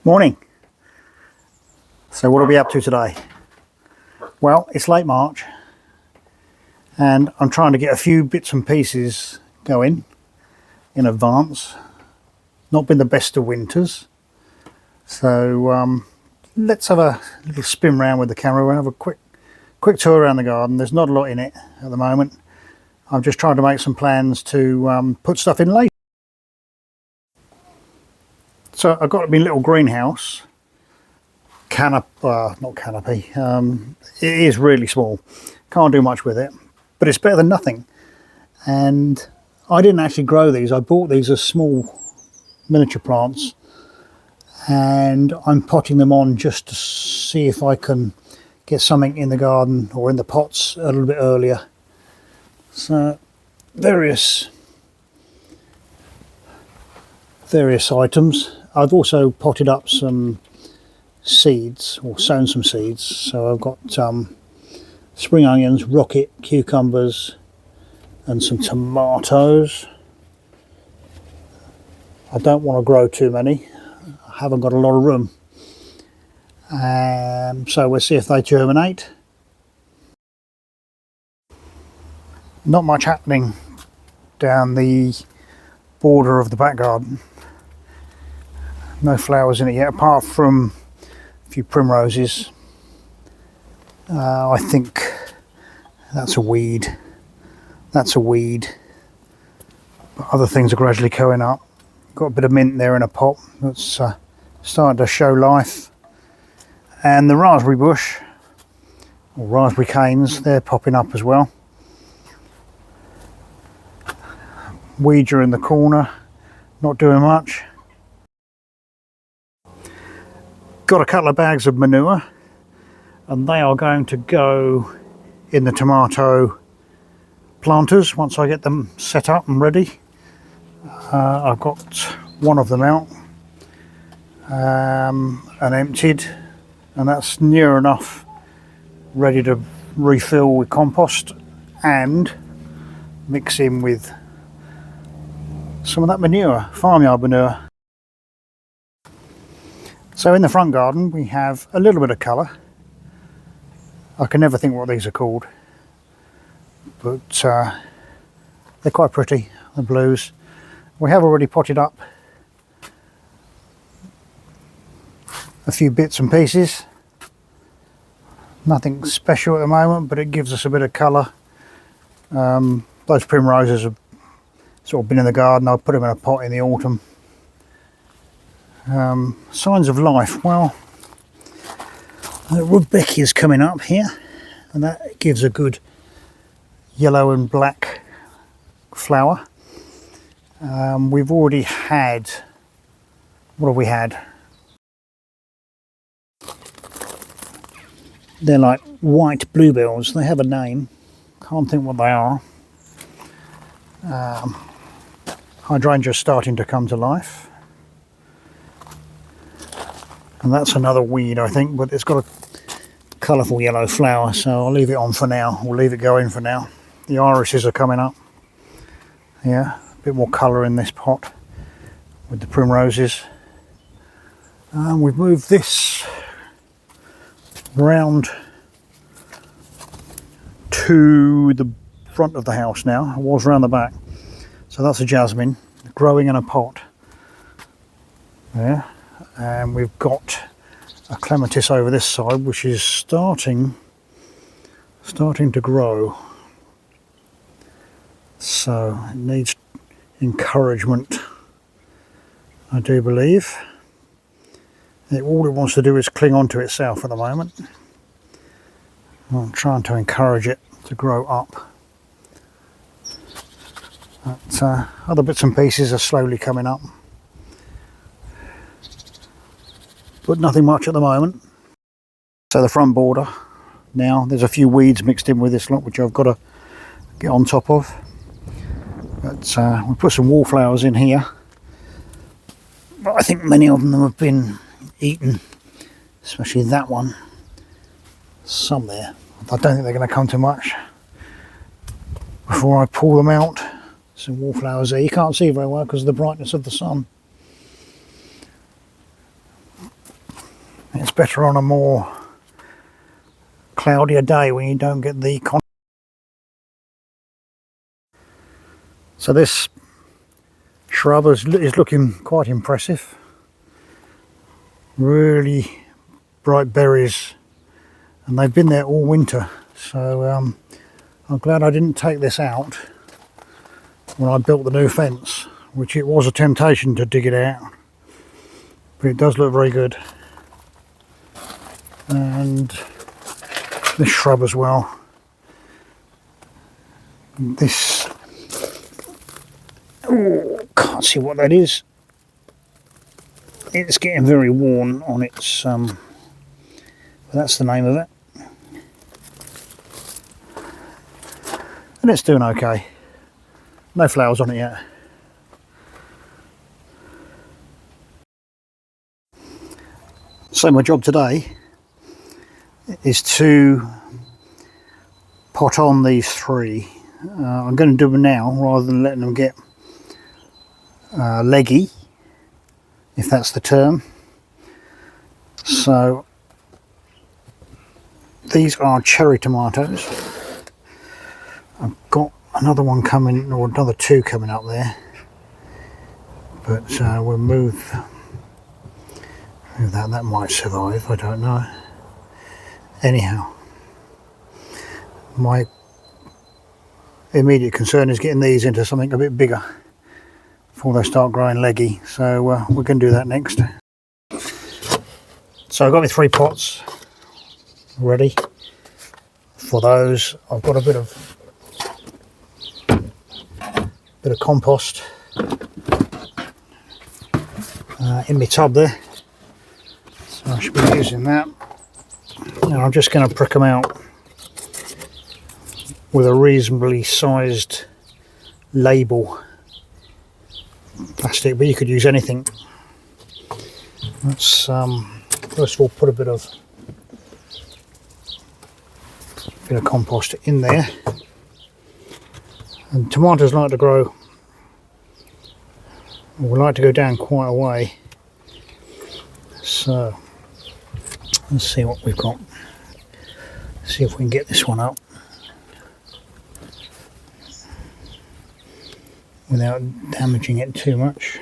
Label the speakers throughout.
Speaker 1: Morning. So what are we up to today? Well, it's late March and I'm trying to get a few bits and pieces going in advance. Not been the best of winters. So let's have a little spin round with the camera. We'll have a quick tour around the garden. There's not a lot in it at the moment. I'm just trying to make some plans to put stuff in later. So I've got my little greenhouse, not canopy, it is really small, can't do much with it, but it's better than nothing. And I didn't actually grow these, I bought these as small miniature plants and I'm potting them on just to see if I can get something in the garden or in the pots a little bit earlier. So various items. I've also potted up some seeds, or sown some seeds. So I've got spring onions, rocket, cucumbers and some tomatoes. I don't want to grow too many. I haven't got a lot of room. So we'll see if they germinate. Not much happening down the border of the back garden. No flowers in it yet, apart from a few primroses. I think that's a weed. That's a weed. But other things are gradually coming up. Got a bit of mint there in a pot that's starting to show life. And the raspberry bush, or raspberry canes, they're popping up as well. Weeds are in the corner, not doing much. Got a couple of bags of manure and they are going to go in the tomato planters once I get them set up and ready. I've got one of them out and emptied, and that's near enough ready to refill with compost and mix in with some of that manure, farmyard manure. So in the front garden we have a little bit of colour. I can never think what these are called, but they're quite pretty, the blues. We have already potted up a few bits and pieces. Nothing special at the moment, but it gives us a bit of colour. Those primroses have sort of been in the garden. I'll put them in a pot in the autumn. Signs of life, well, Rudbeckia's coming up here and that gives a good yellow and black flower. We've already had, what have we had? They're like white bluebells, they have a name, can't think what they are. Hydrangea's starting to come to life. And that's another weed, I think, but it's got a colourful yellow flower, so I'll leave it on for now. We'll leave it going for now. The irises are coming up. Yeah, a bit more colour in this pot with the primroses. We've moved this round to the front of the house now. It was round the back. So that's a jasmine growing in a pot. Yeah. And we've got a clematis over this side, which is starting to grow. So it needs encouragement, I do believe. All it wants to do is cling on to itself at the moment. I'm trying to encourage it to grow up. But other bits and pieces are slowly coming up. But nothing much at the moment. So the front border now, there's a few weeds mixed in with this lot which I've got to get on top of. But we put some wallflowers in here. But I think many of them have been eaten, especially that one. Some there. I don't think they're going to come to much before I pull them out. Some wallflowers there. You can't see very well because of the brightness of the sun. better on a more cloudier day when you don't get the con. So this shrub is looking quite impressive. Really bright berries, and they've been there all winter. So I'm glad I didn't take this out when I built the new fence, which it was a temptation to dig it out, but it does look very good. And this shrub as well. This, oh, can't see what that is. It's getting very worn on its, but that's the name of it. And it's doing okay. No flowers on it yet. So my job today is to pot on these three. I'm going to do them now rather than letting them get leggy, if that's the term. So these are cherry tomatoes. I've got another one coming, or another two coming up there, but we'll move that. That might survive, I don't know. Anyhow, my immediate concern is getting these into something a bit bigger before they start growing leggy, so we're going to do that next. So I've got my 3 pots ready for those. I've got a bit of compost in my tub there, so I should be using that. And I'm just going to prick them out with a reasonably sized label plastic, but you could use anything. Let's first of all put a bit of compost in there. And tomatoes like to grow, or like to go down quite a way, so let's see what we've got. See if we can get this one up without damaging it too much.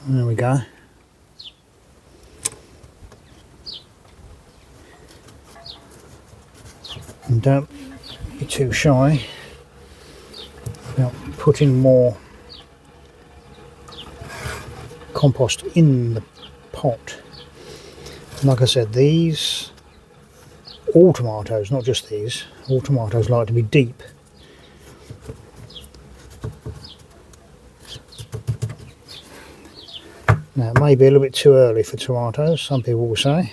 Speaker 1: There we go. And don't be too shy about putting more compost in the pot. Like I said, these, all tomatoes, not just these, all tomatoes like to be deep. Now it may be a little bit too early for tomatoes, some people will say.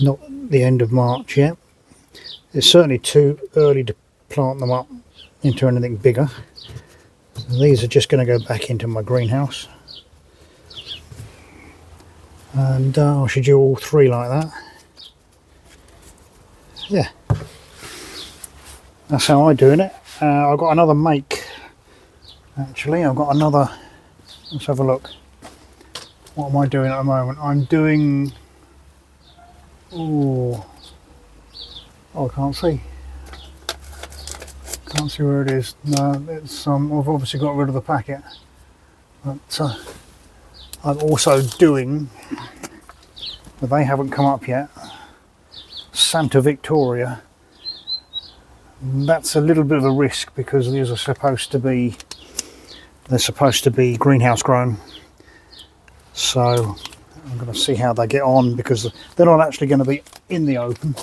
Speaker 1: Not the end of March yet. It's certainly too early to plant them up into anything bigger. So these are just going to go back into my greenhouse. And I should do all 3 like that. Yeah, that's how I'm doing it. I've got another make, actually. I've got another, let's have a look. What am I doing at the moment? I'm doing, oh, I can't see. Can't see where it is. No, it's I've obviously got rid of the packet. But I'm also doing, but they haven't come up yet, Santa Victoria. That's a little bit of a risk because these are supposed to be, they're supposed to be greenhouse grown. So I'm going to see how they get on, because they're not actually going to be in the open.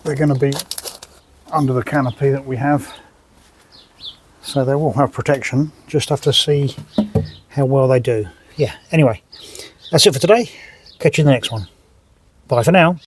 Speaker 1: They're going to be under the canopy that we have. So they will have protection. Just have to see how well they do. Yeah, anyway, that's it for today. Catch you in the next one. Bye for now.